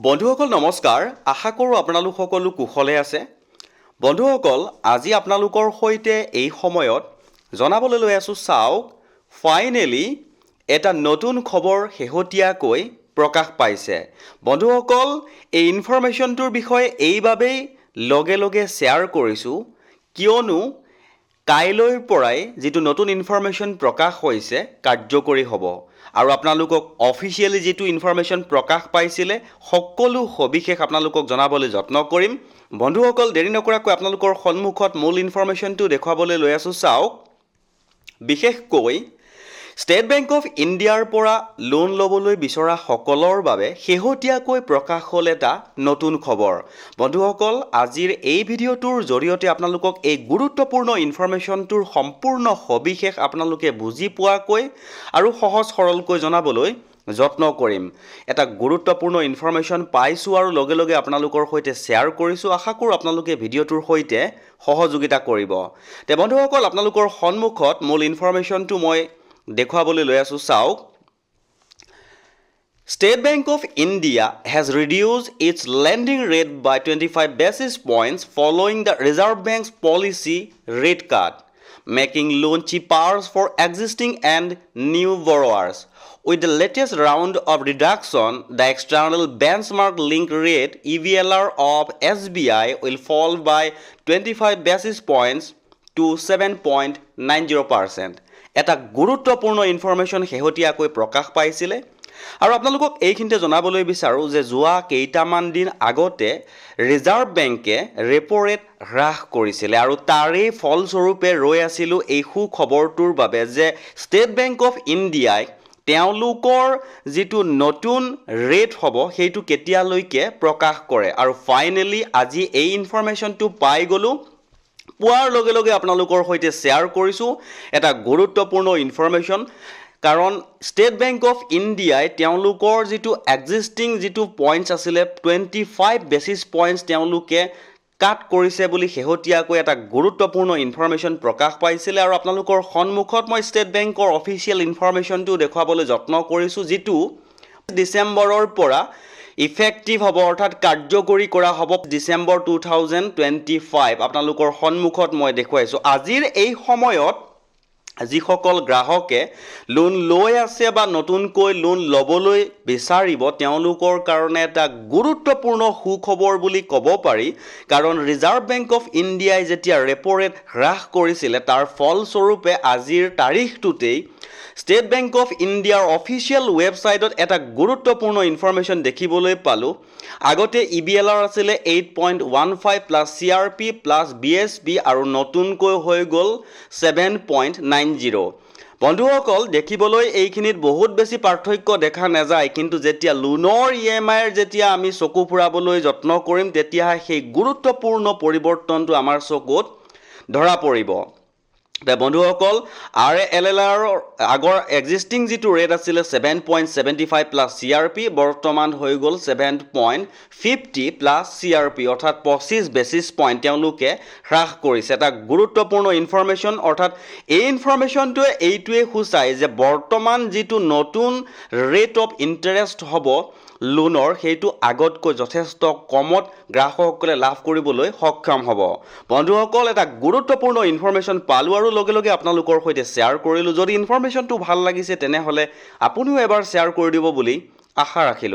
বন্ধুসকল নমস্কাৰ আশা কৰোঁ আপোনালোক সকলো কুশলে আছে বন্ধুসকল আজি আপোনালোকৰ সৈতে এই সময়ত জনাবলৈ লৈ আছো চাওক ফাইনেলি এটা নতুন খবৰ শেহতীয়াকৈ প্ৰকাশ পাইছে বন্ধুসকল এই ইনফৰমেশ্যনটোৰ বিষয়ে এইবাবেই লগে লগে শ্বেয়াৰ কৰিছোঁ কিয়নো কাইলৈৰ পৰাই যেটো নতুন ইনফৰমেশ্যন প্ৰকাশ হৈছে কাৰ্যকৰী হ'ব আৰু আপোনালোকক অফিচিয়ালি যেটো ইনফৰমেশ্যন প্ৰকাশ পাইছিলে সকলো সবিশেষ আপোনালোকক জনাবলৈ যত্ন কৰিম বন্ধুসকল দেৰি নকৰাকৈ আপোনালোকৰ সন্মুখত মূল ইনফৰমেশ্যনটো দেখুৱাবলৈ লৈ আছো চাওক বিশেষকৈ ষ্টেট বেংক অফ ইণ্ডিয়াৰ পৰা লোন ল'বলৈ বিচৰা সকলৰ বাবে শেহতীয়াকৈ প্ৰকাশ হ'ল এটা নতুন খবৰ বন্ধুসকল আজিৰ এই ভিডিঅ'টোৰ জৰিয়তে আপোনালোকক এই গুৰুত্বপূৰ্ণ ইনফৰমেশ্যনটোৰ সম্পূৰ্ণ সবিশেষ আপোনালোকে বুজি পোৱাকৈ আৰু সহজ সৰলকৈ জনাবলৈ যত্ন কৰিম এটা গুৰুত্বপূৰ্ণ ইনফৰমেশ্যন পাইছোঁ আৰু লগে লগে আপোনালোকৰ সৈতে শ্বেয়াৰ কৰিছোঁ আশা কৰোঁ আপোনালোকে ভিডিঅ'টোৰ সৈতে সহযোগিতা কৰিব তে বন্ধুসকল আপোনালোকৰ সন্মুখত মূল ইনফৰমেশ্যনটো মই দেখুৱাবলৈ লৈ আছো চাওক State Bank of India has reduced its lending rate by 25 basis points following the Reserve Bank's policy rate cut, making loan cheaper for existing and new borrowers. With the latest round of reduction, the external benchmark linked rate EBLR of SBI will fall by 25 basis points to 7.90%. এটা গুৰুত্বপূৰ্ণ information শেহতীয়াকৈ প্ৰকাশ পাইছিলে আৰু আপোনালোকক এইখিনিতে জনাবলৈ বিচাৰোঁ যে যোৱা কেইটামান দিন আগতে ৰিজাৰ্ভ বেংকে ৰেপো ৰেট হ্ৰাস কৰিছিলে আৰু তাৰে ফলস্বৰূপে ৰৈ আছিলোঁ এই সুখবৰটোৰ বাবে যে ষ্টেট বেংক অফ ইণ্ডিয়াই তেওঁলোকৰ যেটো নতুন ৰেট হ'ব সেইটো কেতিয়ালৈকে প্ৰকাশ কৰে আৰু ফাইনেলি আজি এই ইনফৰমেশ্যনটো পাই গ'লোঁ পোৱাৰ লগে লগে আপোনালোকৰ সৈতে শ্বেয়াৰ কৰিছোঁ এটা গুৰুত্বপূৰ্ণ ইনফৰমেশ্যন কাৰণ ষ্টেট বেংক অফ ইণ্ডিয়াই তেওঁলোকৰ যেটো এক্সিষ্টিং যেটো পইণ্টছ আছিলে 25 বেচিছ পইণ্টছ তেওঁলোকে কাট কৰিছে বুলি শেহতীয়াকৈ এটা গুৰুত্বপূৰ্ণ ইনফৰমেশ্যন প্ৰকাশ পাইছিলে আৰু আপোনালোকৰ সন্মুখত মই ষ্টেট বেংকৰ অফিচিয়েল ইনফৰমেশ্যনটো দেখুৱাবলৈ যত্ন কৰিছোঁ যেটো ডিচেম্বৰৰ পৰা ইফেক্টিভ হ'ব অৰ্থাৎ কাৰ্যকৰী কৰা হ'ব ডিসেম্বৰ 2025 আপোনালোকৰ সন্মুখত মই দেখুৱাইছোঁ আজিৰ এই সময়ত যিসকল গ্ৰাহকে লোন লৈ আছে বা নতুনকৈ লোন ল'বলৈ বিচাৰিব তেওঁলোকৰ কাৰণে এটা গুৰুত্বপূৰ্ণ সুখবৰ বুলি ক'ব পাৰি কাৰণ ৰিজাৰ্ভ বেংক অফ ইণ্ডিয়াই যেতিয়া ৰেপো ৰেট হ্ৰাস কৰিছিলে তাৰ ফলস্বৰূপে আজিৰ তাৰিখটোতেই ষ্টেট বেংক অফ ইণ্ডিয়াৰ অফিচিয়েল ৱেবছাইটত এটা গুৰুত্বপূৰ্ণ ইনফৰমেশ্যন দেখিবলৈ পালোঁ আগতে EBLR আছিলে 8.15 প্লাছ CRP প্লাছ BSP আৰু নতুনকৈ হৈ গ'ল 7.90 বন্ধুসকল দেখিবলৈ এইখিনিত বহুত বেছি পাৰ্থক্য দেখা নাযায় কিন্তু যেতিয়া লোনৰ EMIৰ যেতিয়া আমি চকু ফুৰাবলৈ যত্ন কৰিম তেতিয়া সেই গুৰুত্বপূৰ্ণ পৰিৱৰ্তনটো আমাৰ চকুত ধৰা পৰিব বন্ধুসকল RLLR আগৰ এক্সিষ্টিং যেটো ৰেট আছিলে 7.75 প্লাছ CRP বৰ্তমান হৈ গ'ল 7.50 প্লাছ CRP অৰ্থাৎ 25 বেচিছ পইণ্ট তেওঁলোকে হ্ৰাস কৰিছে এটা গুৰুত্বপূৰ্ণ ইনফৰমেশ্যন অৰ্থাৎ এই ইনফৰমেশ্যনটোৱে এইটোৱে সূচায় যে বৰ্তমান যেটো নতুন ৰেট অফ ইণ্টাৰেষ্ট হ'ব লোনৰ সেইটো আগতকৈ যথেষ্ট কমত গ্ৰাহকসকলে লাভ কৰিবলৈ সক্ষম হ'ব বন্ধুসকল এটা গুৰুত্বপূৰ্ণ ইনফৰমেশ্যন পালোঁ আৰু লগে লগে আপোনালোকৰ সৈতে শ্বেয়াৰ কৰিলোঁ যদি ইনফৰমেশ্যনটো ভাল লাগিছে তেনেহ'লে আপুনিও এবাৰ শ্বেয়াৰ কৰি দিব বুলি আশা ৰাখিলোঁ